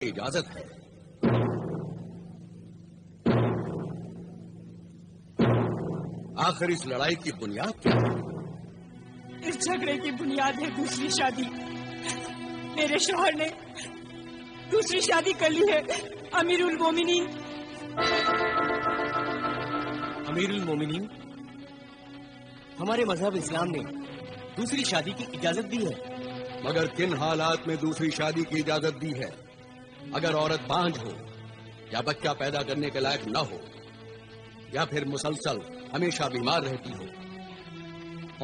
اجازت ہے. آخر اس لڑائی کی بنیاد کیا ہے؟ اس جھگڑے کی بنیاد ہے دوسری شادی. میرے شوہر نے دوسری شادی کر لی ہے. امیر المومنین. امیر المومنین، ہمارے مذہب اسلام نے دوسری شادی کی اجازت دی ہے. مگر کن حالات میں دوسری شادی کی اجازت دی ہے؟ اگر عورت بانجھ ہو یا بچہ پیدا کرنے کے لائق نہ ہو یا پھر مسلسل ہمیشہ بیمار رہتی ہو.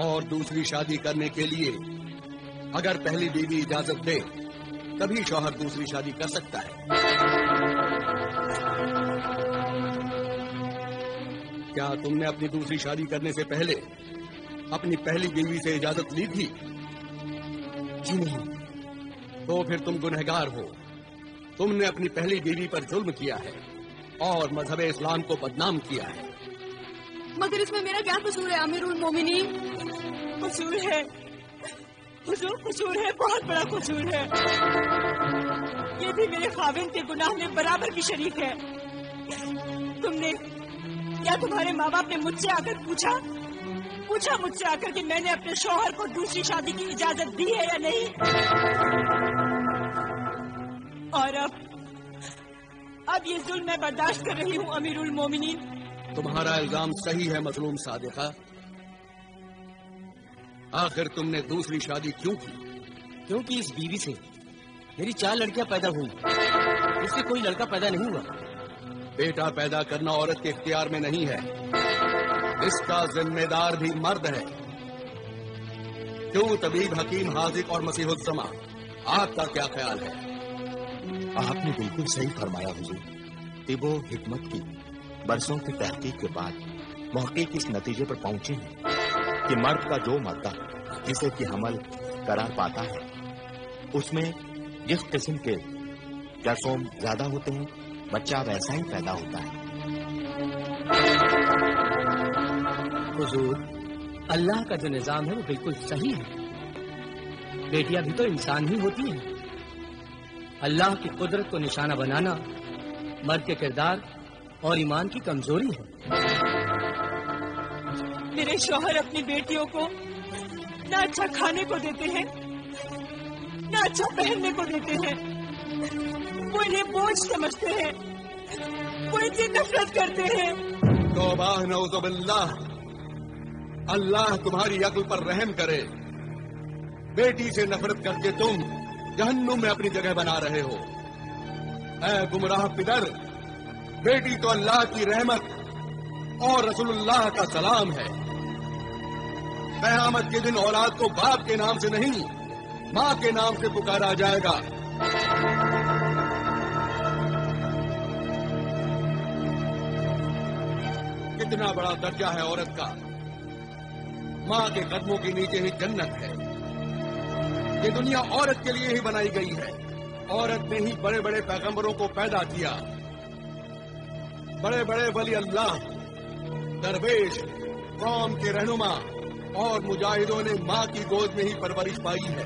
اور دوسری شادی کرنے کے لیے اگر پہلی بیوی اجازت دے تبھی شوہر دوسری شادی کر سکتا ہے. کیا تم نے اپنی دوسری شادی کرنے سے پہلے اپنی پہلی بیوی سے اجازت لی تھی؟ جی نہیں. تو پھر تم گنہگار ہو. تم نے اپنی پہلی بیوی پر ظلم کیا ہے اور مذہب اسلام کو بدنام کیا ہے. مگر اس میں میرا کیا قصور ہے امیر المومنین؟ قصور ہے حضور، قصور ہے، بہت بڑا قصور ہے. یہ بھی میرے خاوند کے گناہ میں برابر کی شریک ہے. تم نے یا تمہارے ماں باپ نے مجھ سے آ کر پوچھا مجھ سے آ کر کہ میں نے اپنے شوہر کو دوسری شادی کی اجازت دی ہے یا نہیں؟ اور اب یہ ظلم میں برداشت کر رہی ہوں امیر المومنین. تمہارا الزام صحیح ہے مظلوم صادقہ. آخر تم نے دوسری شادی کیوں کی؟ کیونکہ اس بیوی سے میری 4 لڑکیاں پیدا ہوئی، اس سے کوئی لڑکا پیدا نہیں ہوا. بیٹا پیدا کرنا عورت کے اختیار میں نہیں ہے، اس کا ذمہ دار بھی مرد ہے. کیوں طبیب، حکیم، حاذق اور مسیح الزماں، آپ کا کیا خیال ہے؟ آپ نے بالکل صحیح فرمایا حضور. طب و حکمت کی برسوں کی تحقیق کے بعد محقق اس نتیجے پر پہنچے ہیں کہ مرد کا جو مادہ جسے کہ حمل قرار پاتا ہے اس میں جس قسم کے جرثوم زیادہ ہوتے ہیں بچہ ویسا ہی پیدا ہوتا ہے. حضور، اللہ کا جو نظام ہے وہ بالکل صحیح ہے. بیٹیاں بھی تو انسان ہی ہوتی ہیں. اللہ کی قدرت کو نشانہ بنانا مرد کے کردار اور ایمان کی کمزوری ہے. میرے شوہر اپنی بیٹیوں کو نہ اچھا کھانے کو دیتے ہیں نہ اچھا پہننے کو دیتے ہیں. وہ انہیں بوجھ سمجھتے ہیں، وہ ان سے نفرت کرتے ہیں. توبہ، نعوذ باللہ. اللہ تمہاری عقل پر رحم کرے. بیٹی سے نفرت کر کے تم جہنم میں اپنی جگہ بنا رہے ہو. اے گمراہ پدر، بیٹی تو اللہ کی رحمت اور رسول اللہ کا سلام ہے. قیامت کے دن اولاد کو باپ کے نام سے نہیں ماں کے نام سے پکارا جائے گا. کتنا بڑا درجہ ہے عورت کا. ماں کے قدموں کے نیچے ہی جنت ہے. یہ دنیا عورت کے لیے ہی بنائی گئی ہے. عورت نے ہی بڑے بڑے پیغمبروں کو پیدا کیا. بڑے بڑے ولی اللہ، درویش، قوم کے رہنما اور مجاہدوں نے ماں کی گود میں ہی پرورش پائی ہے.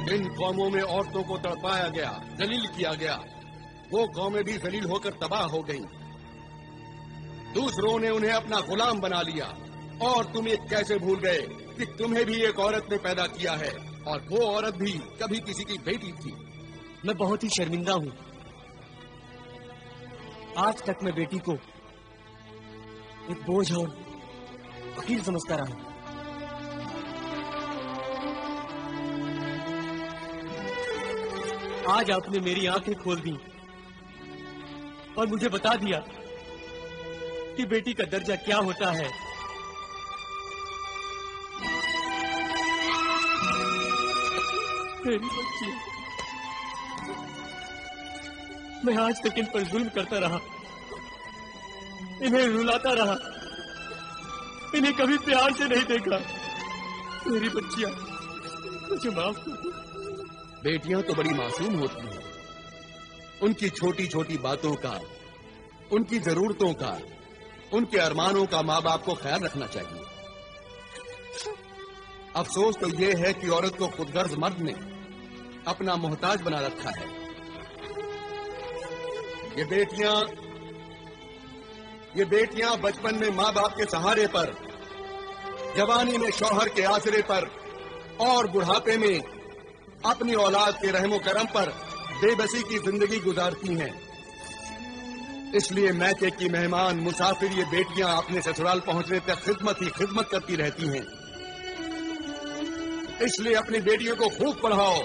جن قوموں میں عورتوں کو تڑپایا گیا، ذلیل کیا گیا، وہ قومیں بھی ذلیل ہو کر تباہ ہو گئیں. دوسروں نے انہیں اپنا غلام بنا لیا. اور تم یہ کیسے بھول گئے کہ تمہیں بھی ایک عورت نے پیدا کیا ہے اور وہ عورت بھی کبھی کسی کی بیٹی تھی. میں بہت ہی شرمندہ ہوں. آج تک میں بیٹی کو ایک بوجھ اور وکیل سمجھتا رہا. آج آپ نے میری آنکھیں کھول دی اور مجھے بتا دیا کہ بیٹی کا درجہ کیا ہوتا ہے. میری بچی، میں آج تک ان پر ظلم کرتا رہا، انہیں رلاتا رہا، انہیں کبھی پیار سے نہیں دیکھا. میری بچیاں مجھے معاف کر دو. بیٹیاں تو بڑی معصوم ہوتی ہیں. ان کی چھوٹی چھوٹی باتوں کا، ان کی ضرورتوں کا، ان کے ارمانوں کا ماں باپ کو خیال رکھنا چاہیے. अफसोस तो ये है कि औरत को खुदगर्ज मर्द ने अपना मोहताज बना रखा है। ये बेटियां बचपन में माँ बाप के सहारे पर, जवानी में शौहर के आसरे पर और बुढ़ापे में अपनी औलाद के रहमो करम पर बेबसी की जिंदगी गुजारती हैं। इसलिए मैके की मेहमान मुसाफिर ये बेटियां अपने ससुराल पहुंचने तक खिदमत करती रहती हैं। इसलिए अपनी बेटियों को खूब पढ़ाओ,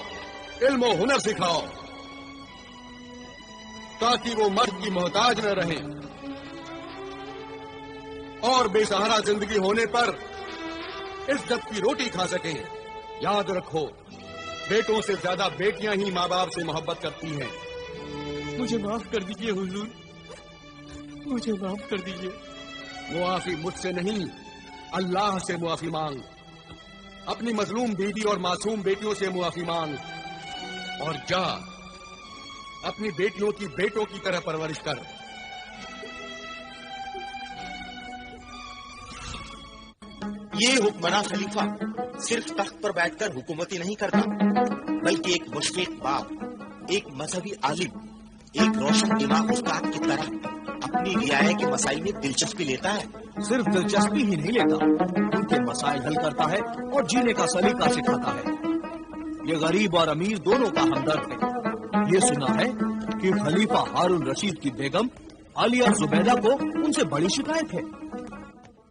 इल्म और हुनर सिखाओ, ताकि वो मर्द की मोहताज न रहें और बेसहारा जिंदगी होने पर इज्जत की रोटी खा सकें। याद रखो, बेटों से ज्यादा बेटियां ही माँ बाप से मोहब्बत करती हैं। मुझे माफ कर दीजिए हुजूर, मुझे माफ कर दीजिए। मुआफी मुझसे नहीं, अल्लाह से मुआफी मांग। अपनी मजलूम बीवी और मासूम बेटियों से मुआफी मांग और जा अपनी बेटियों की बेटों की तरह परवरिश कर। ये हुक्मरान खलीफा सिर्फ तख्त पर बैठकर हुकूमती नहीं करता, बल्कि एक मुशफिक बाप, एक मजहबी आलिम, एक रोशन दिमाग उस्ताद की तरह अपनी रियाया के मसाइल में दिलचस्पी लेता है। सिर्फ दिलचस्पी ही नहीं लेता, उनके मसाइल हल करता है और जीने का सलीका सिखाता है। ये गरीब और अमीर दोनों का हमदर्द है। ये सुना है कि खलीफा हारून रशीद की बेगम आलिया जुबैदा को उनसे बड़ी शिकायत है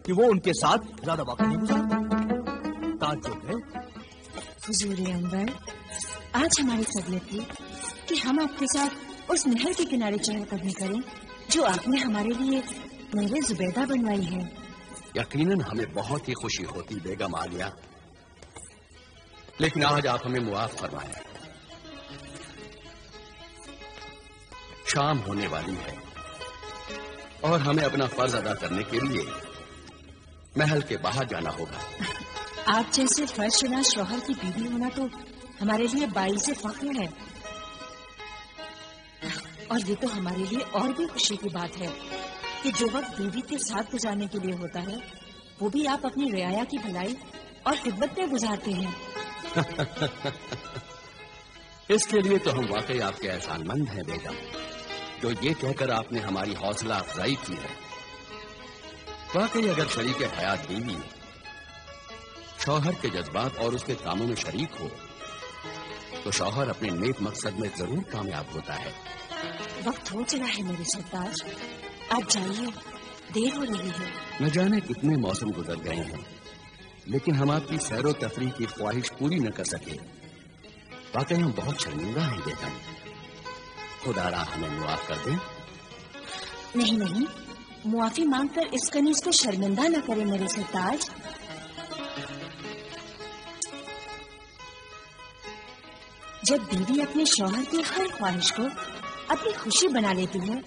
कि वो उनके साथ ज्यादा वक्त नहीं गुजारती। ताज्जुब है हुजूर अनवर, आज हमारी तबीयत थी कि हम आपके साथ उस नहर के किनारे चहलकदमी करें जो आपने हमारे लिए मेरे जुबैदा बनवाई है। यकीनन हमें बहुत ही खुशी होती बेगम आलिया, लेकिन आज आप हमें मुआफ फरमाएं। शाम होने वाली है और हमें अपना फर्ज अदा करने के लिए महल के बाहर जाना होगा। आप जैसे फर्शुदा शौहर की बीवी होना तो हमारे लिए बाइज़ फख्र है, और ये तो हमारे लिए और भी खुशी की बात है कि जो वक्त बीवी के साथ गुजारने के लिए होता है वो भी आप अपनी रियाया की भलाई और खिदमत में गुजारते हैं। इसके लिए तो हम वाकई आपके एहसानमंद हैं बेगम, जो ये कहकर आपने हमारी हौसला अफजाई की है। वाकई अगर शरीक हयात बीवी शौहर के जज्बात और उसके कामों में शरीक हो तो शौहर अपने नेक मकसद में जरूर कामयाब होता है। वक्त हो चला है मेरे सरताज, आप जाइए, देर हो रही है। न जाने कितने मौसम गुजर गए हैं, लेकिन हम आपकी सैरो तफरीह की ख्वाहिश पूरी न कर सके। वाकई हम बहुत शर्मिंदा हैं बेगम, खुदारा हमें मुआफ कर दें। नहीं नहीं, मुआफी मांगकर इस कनीज को शर्मिंदा न करें मेरे सरताज। जब बीवी अपने शौहर की हर ख्वाहिश को अपनी खुशी बना लेती है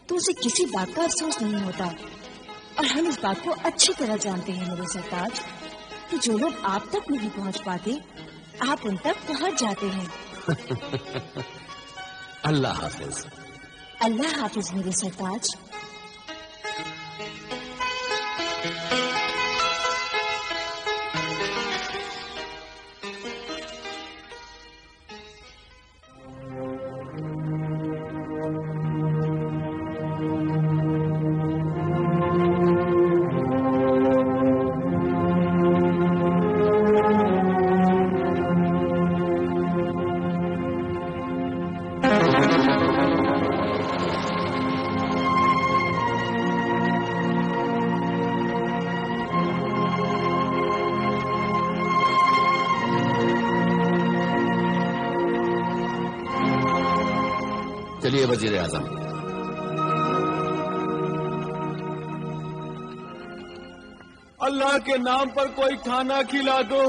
तो उसे किसी बात का अफसोस नहीं होता, और हम इस बात को अच्छी तरह जानते हैं मेरे सरताज कि जो लोग आप तक नहीं पहुंच पाते आप उन तक पहुंच जाते हैं। अल्लाह हाफिज। अल्लाह हाफिज मेरे सरताज। चलिए वजीर आजम। अल्लाह के नाम पर कोई खाना खिला दो,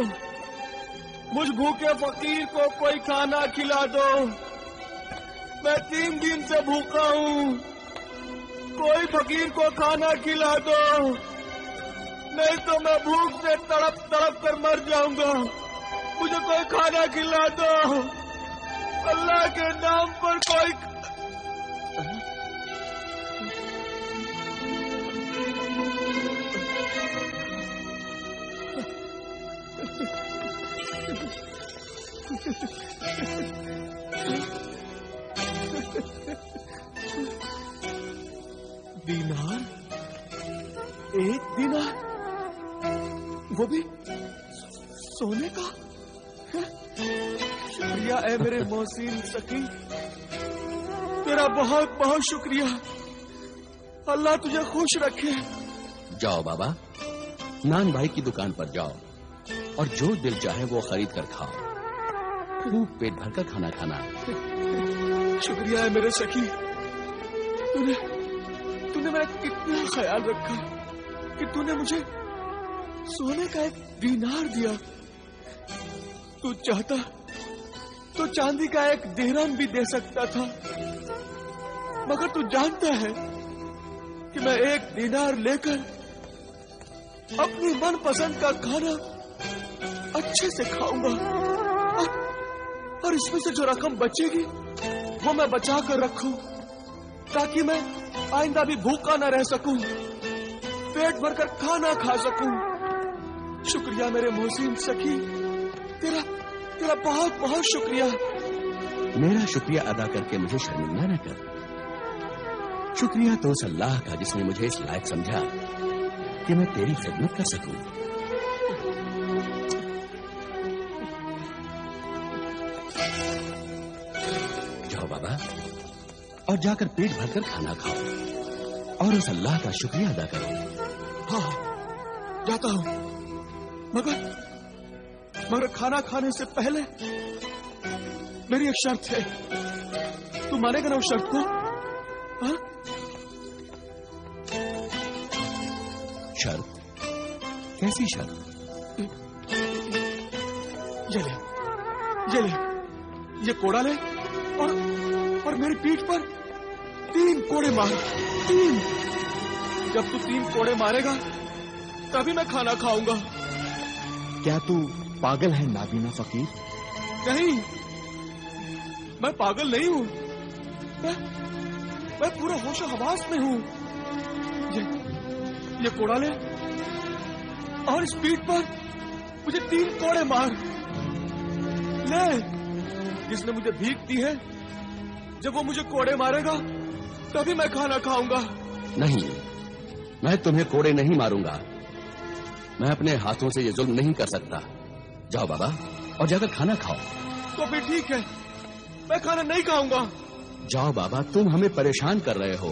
मुझ भूखे फकीर को कोई खाना खिला दो। मैं 3 दिन से भूखा हूँ, कोई फकीर को खाना खिला दो, नहीं तो मैं भूख से तड़प तड़प कर मर जाऊंगा। मुझे कोई खाना खिला दो, अल्लाह के नाम पर कोई। दीनार, 1 दीनार, वो भी सोने का। शुक्रिया है मेरे मोहसिन सकी, तेरा बहुत बहुत शुक्रिया। अल्लाह तुझे खुश रखे। जाओ बाबा, नान भाई की दुकान पर जाओ और जो दिल चाहे वो खरीद कर खाओ। खूब पेट भर कर खाना खाना। शुक्रिया है मेरे सखी, तूने मेरा कितना ख्याल रखा कि तूने मुझे सोने का 1 दीनार दिया। तू चाहता तो चांदी का 1 दिरहम भी दे सकता था, मगर तू जानता है कि मैं 1 दीनार लेकर अपनी मनपसंद का खाना अच्छे से खाऊंगा, और इसमें से जो रकम बचेगी वो मैं बचा कर रखूं, ताकि मैं आइंदा भी भूखा न रह सकूं, पेट भरकर खाना खा सकूं। शुक्रिया मेरे मोहसिन सखी, तेरा बहुत बहुत शुक्रिया। मेरा शुक्रिया अदा करके मुझे शर्मिंदा न कर। शुक्रिया तो उस अल्लाह का जिसने मुझे इस लायक समझा कि मैं तेरी खिदमत कर सकूं। जाओ बाबा और जाकर पेट भरकर खाना खाओ और उस अल्लाह का शुक्रिया अदा करो। हाँ, जाता हूँ, मगर खाना खाने से पहले मेरी एक शर्त है। तू मानेगा ना उस शर्त को? हाँ? शर्त? कैसी शर्त? ये कोड़ा ले और मेरी पीठ पर 3 कोड़े मार। 3। जब तू 3 कोड़े मारेगा तभी मैं खाना खाऊंगा। क्या तू पागल है नाबीना फकीर? नहीं, मैं पागल नहीं हूँ। मैं पूरा होश हवास में हूँ। ये कोड़ा ले और इस पीठ पर मुझे 3 कोड़े मार। ले, जिसने मुझे भीख दी है, जब वो मुझे कोड़े मारेगा तभी मैं खाना खाऊंगा। नहीं, मैं तुम्हें कोड़े नहीं मारूंगा। मैं अपने हाथों से ये जुल्म नहीं कर सकता। जाओ बाबा और जाकर खाना खाओ। तो फिर ठीक है, मैं खाना नहीं खाऊंगा। जाओ बाबा, तुम हमें परेशान कर रहे हो।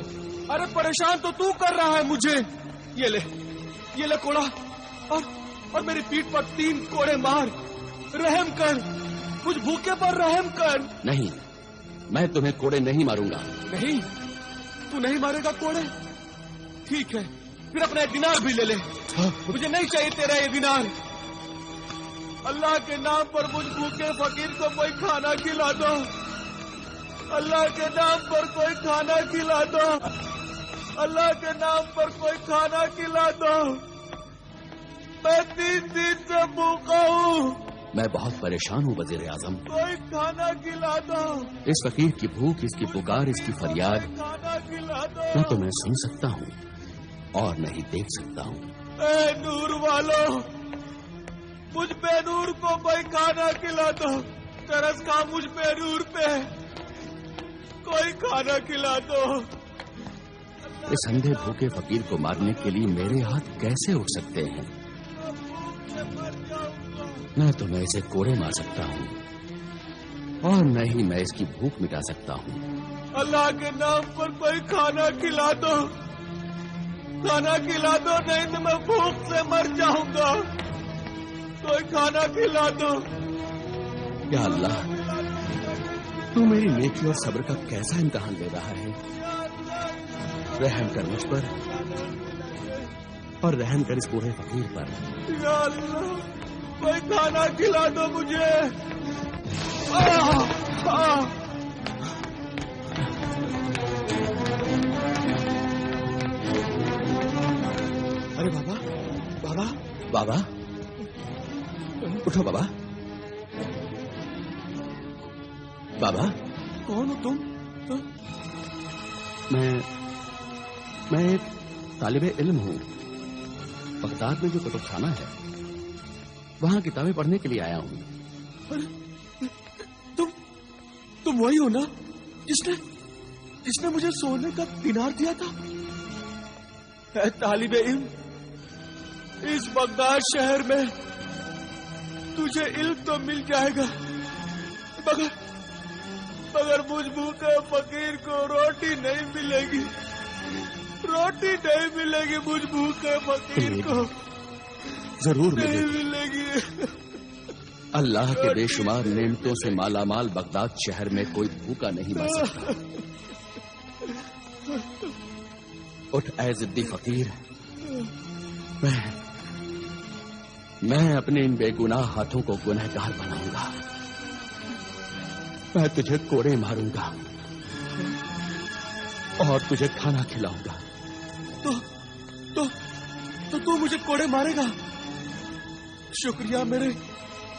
अरे परेशान तो तू कर रहा है मुझे। ये ले कोड़ा और मेरी पीठ पर 3 कोड़े मार। रहम कर, मुझ भूखे पर रहम कर। नहीं, मैं तुम्हें कोड़े नहीं मारूंगा। नहीं, तू नहीं मारेगा कोड़े? ठीक है, फिर अपना 1 दिनार भी ले ले। मुझे नहीं चाहिए तेरा ये दिनार। अल्लाह के नाम पर मुझ भूखे फकीर को कोई खाना खिला दो। अल्लाह के नाम पर कोई खाना खिला दो। अल्लाह के नाम पर कोई खाना खिला दो। मैं 3 दिन से भूखा हूँ। मैं बहुत परेशान हूँ वजीर आजम। कोई खाना खिला दो। इस फकीर की भूख, इसकी पुकार, इसकी फरियाद खाना खिला दो। न तो मैं सुन सकता हूँ और न ही देख सकता हूँ। ए नूर वालों, मुझ बेनूर को कोई खाना खिला दो। तरस खा मुझ बेनूर पे, कोई खाना खिला दो। इस अंधे भूखे फकीर को मारने के लिए मेरे हाथ कैसे उठ सकते हैं? न तो मैं इसे कोड़े मार सकता हूँ और न ही मैं इसकी भूख मिटा सकता हूँ। अल्लाह के नाम पर कोई खाना खिला दो। खाना खिला दो, नहीं तो मैं भूख से मर जाऊंगा। कोई खाना खिला दो। या अल्लाह, तू मेरी नेकी और सब्र का कैसा इम्तिहान ले रहा है। रहम कर मुझ पर और रहम कर इस बूढ़े फकीर पर। या अल्लाह, कोई खाना खिला दो मुझे। अरे बाबा, बाबा, बाबा, उठो बाबा। बाबा, कौन हो तुम? मैं एक तालिबे इल्म हूँ। बगदाद में जो कुतुबखाना है वहां किताबें पढ़ने के लिए आया हूं। अरे तुम वही हो ना जिसने मुझे सोने का दिनार दिया था? ऐ तालिबे इल्म, इस बगदाद शहर में तुझे इल्म तो मिल जाएगा, मगर मुझ भूखे फकीर को रोटी नहीं मिलेगी। रोटी नहीं मिलेगी मुझ भूखे फकीर को, जरूर नहीं मिलेगी। मिलेगी। अल्लाह के बेशुमार नेमतों से मालामाल बगदाद शहर में कोई भूखा नहीं मर सकता। उठ ऐ जिद्दी फकीर, मैं अपने इन बेगुनाह हाथों को गुनहगार बनाऊंगा। मैं तुझे कोड़े मारूंगा और तुझे खाना खिलाऊंगा। तो तू मुझे कोड़े मारेगा? शुक्रिया मेरे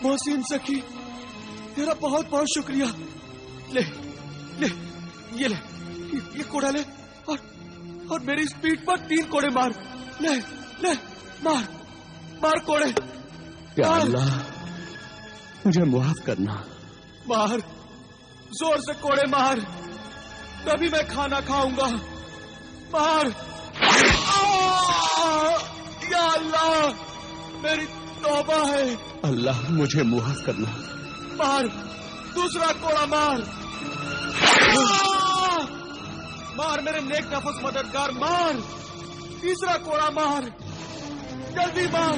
मोहसिन सखी, तेरा बहुत बहुत शुक्रिया। ले ये कोड़ा ले और मेरी इस पीठ पर 3 कोड़े मार। ले मार कोड़े। या अल्लाह, मुझे मुआफ करना। मार, जोर से कोड़े मार, तभी मैं खाना खाऊंगा। मार। या अल्लाह, मेरी तौबा है। अल्लाह, मुझे मुआफ करना। मार, दूसरा कोड़ा मार। मार मेरे नेक नफस मददगार, मार। तीसरा कोड़ा मार, जल्दी मार।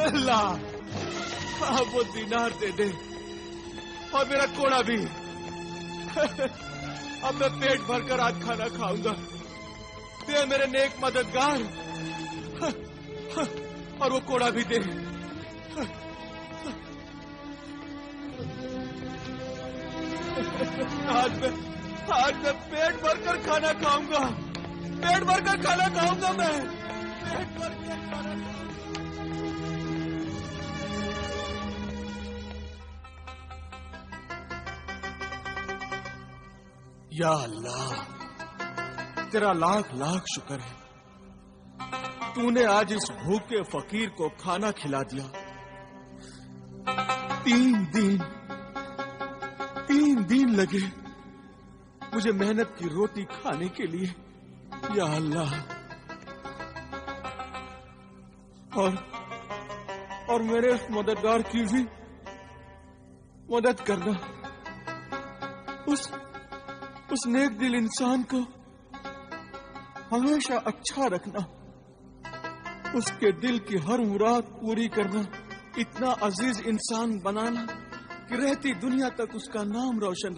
अल्लाह, आप वो दिनार दे दे और मेरा कोड़ा भी। अब मैं पेट भरकर आज खाना खाऊंगा। दे मेरे नेक मददगार, और वो कोड़ा भी दे। आज मैं पेट भरकर खाना खाऊंगा। पेट भरकर खाना खाऊंगा मैं। पेट भरकर खाना खाऊंगा। या अल्लाह, तेरा लाख लाख शुक्र है, तूने आज इस भूखे फकीर को खाना खिला दिया। 3 दिन लगे मुझे मेहनत की रोटी खाने के लिए। या अल्लाह, और मेरे उस मददगार की भी मदद करना। उस नेक दिल इंसान को हमेशा अच्छा रखना, उसके दिल की हर मुराद पूरी करना, इतना अजीज इंसान बनाना कि रहती दुनिया तक उसका नाम रोशन